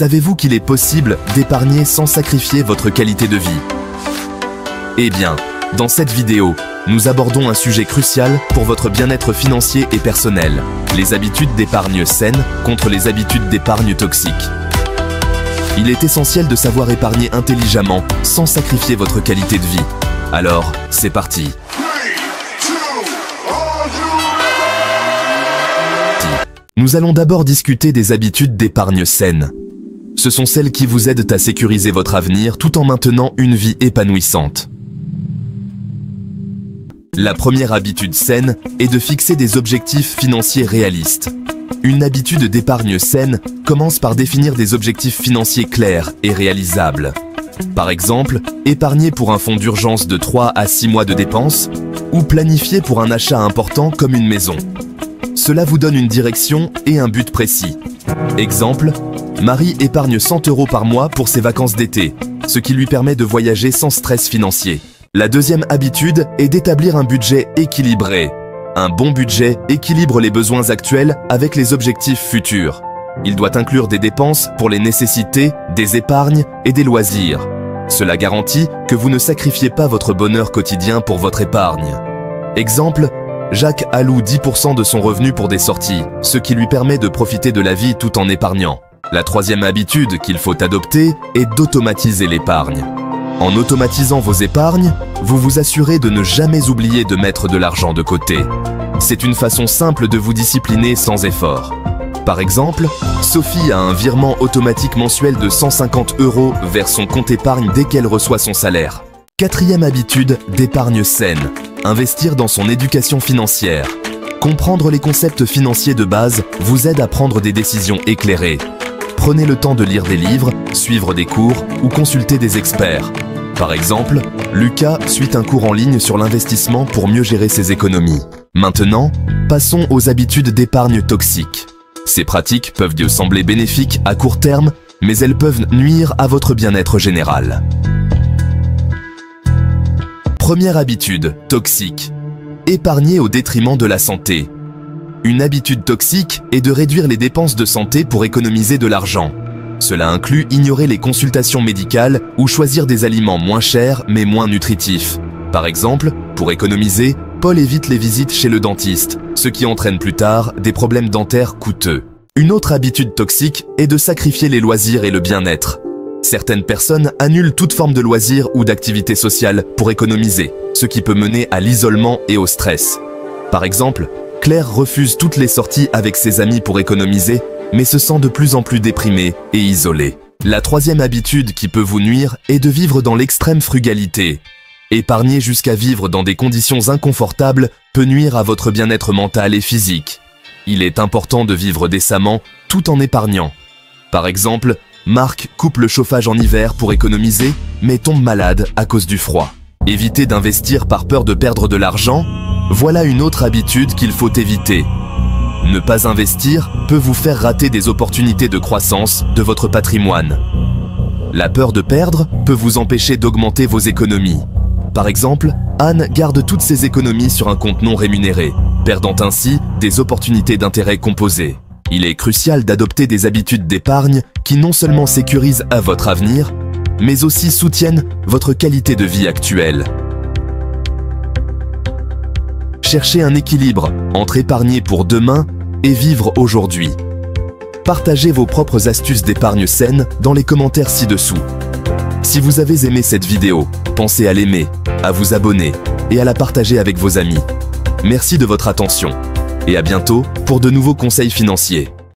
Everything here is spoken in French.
Savez-vous qu'il est possible d'épargner sans sacrifier votre qualité de vie? Eh bien, dans cette vidéo, nous abordons un sujet crucial pour votre bien-être financier et personnel, les habitudes d'épargne saines contre les habitudes d'épargne toxiques. Il est essentiel de savoir épargner intelligemment sans sacrifier votre qualité de vie. Alors, c'est parti! Nous allons d'abord discuter des habitudes d'épargne saines. Ce sont celles qui vous aident à sécuriser votre avenir tout en maintenant une vie épanouissante. La première habitude saine est de fixer des objectifs financiers réalistes. Une habitude d'épargne saine commence par définir des objectifs financiers clairs et réalisables. Par exemple, épargner pour un fonds d'urgence de 3 à 6 mois de dépenses ou planifier pour un achat important comme une maison. Cela vous donne une direction et un but précis. Exemple, Marie épargne 100 € par mois pour ses vacances d'été, ce qui lui permet de voyager sans stress financier. La deuxième habitude est d'établir un budget équilibré. Un bon budget équilibre les besoins actuels avec les objectifs futurs. Il doit inclure des dépenses pour les nécessités, des épargnes et des loisirs. Cela garantit que vous ne sacrifiez pas votre bonheur quotidien pour votre épargne. Exemple, Jacques alloue 10% de son revenu pour des sorties, ce qui lui permet de profiter de la vie tout en épargnant. La troisième habitude qu'il faut adopter est d'automatiser l'épargne. En automatisant vos épargnes, vous vous assurez de ne jamais oublier de mettre de l'argent de côté. C'est une façon simple de vous discipliner sans effort. Par exemple, Sophie a un virement automatique mensuel de 150 € vers son compte épargne dès qu'elle reçoit son salaire. Quatrième habitude d'épargne saine, investir dans son éducation financière. Comprendre les concepts financiers de base vous aide à prendre des décisions éclairées. Prenez le temps de lire des livres, suivre des cours ou consulter des experts. Par exemple, Lucas suit un cours en ligne sur l'investissement pour mieux gérer ses économies. Maintenant, passons aux habitudes d'épargne toxiques. Ces pratiques peuvent vous sembler bénéfiques à court terme, mais elles peuvent nuire à votre bien-être général. Première habitude, toxique. Épargner au détriment de la santé. Une habitude toxique est de réduire les dépenses de santé pour économiser de l'argent. Cela inclut ignorer les consultations médicales ou choisir des aliments moins chers mais moins nutritifs. Par exemple, pour économiser, Paul évite les visites chez le dentiste, ce qui entraîne plus tard des problèmes dentaires coûteux. Une autre habitude toxique est de sacrifier les loisirs et le bien-être. Certaines personnes annulent toute forme de loisirs ou d'activité sociale pour économiser, ce qui peut mener à l'isolement et au stress. Par exemple, Claire refuse toutes les sorties avec ses amis pour économiser, mais se sent de plus en plus déprimée et isolée. La troisième habitude qui peut vous nuire est de vivre dans l'extrême frugalité. Épargner jusqu'à vivre dans des conditions inconfortables peut nuire à votre bien-être mental et physique. Il est important de vivre décemment tout en épargnant. Par exemple, Marc coupe le chauffage en hiver pour économiser, mais tombe malade à cause du froid. Éviter d'investir par peur de perdre de l'argent, voilà une autre habitude qu'il faut éviter. Ne pas investir peut vous faire rater des opportunités de croissance de votre patrimoine. La peur de perdre peut vous empêcher d'augmenter vos économies. Par exemple, Anne garde toutes ses économies sur un compte non rémunéré, perdant ainsi des opportunités d'intérêt composées. Il est crucial d'adopter des habitudes d'épargne qui non seulement sécurisent à votre avenir, mais aussi soutiennent votre qualité de vie actuelle. Cherchez un équilibre entre épargner pour demain et vivre aujourd'hui. Partagez vos propres astuces d'épargne saine dans les commentaires ci-dessous. Si vous avez aimé cette vidéo, pensez à l'aimer, à vous abonner et à la partager avec vos amis. Merci de votre attention et à bientôt pour de nouveaux conseils financiers.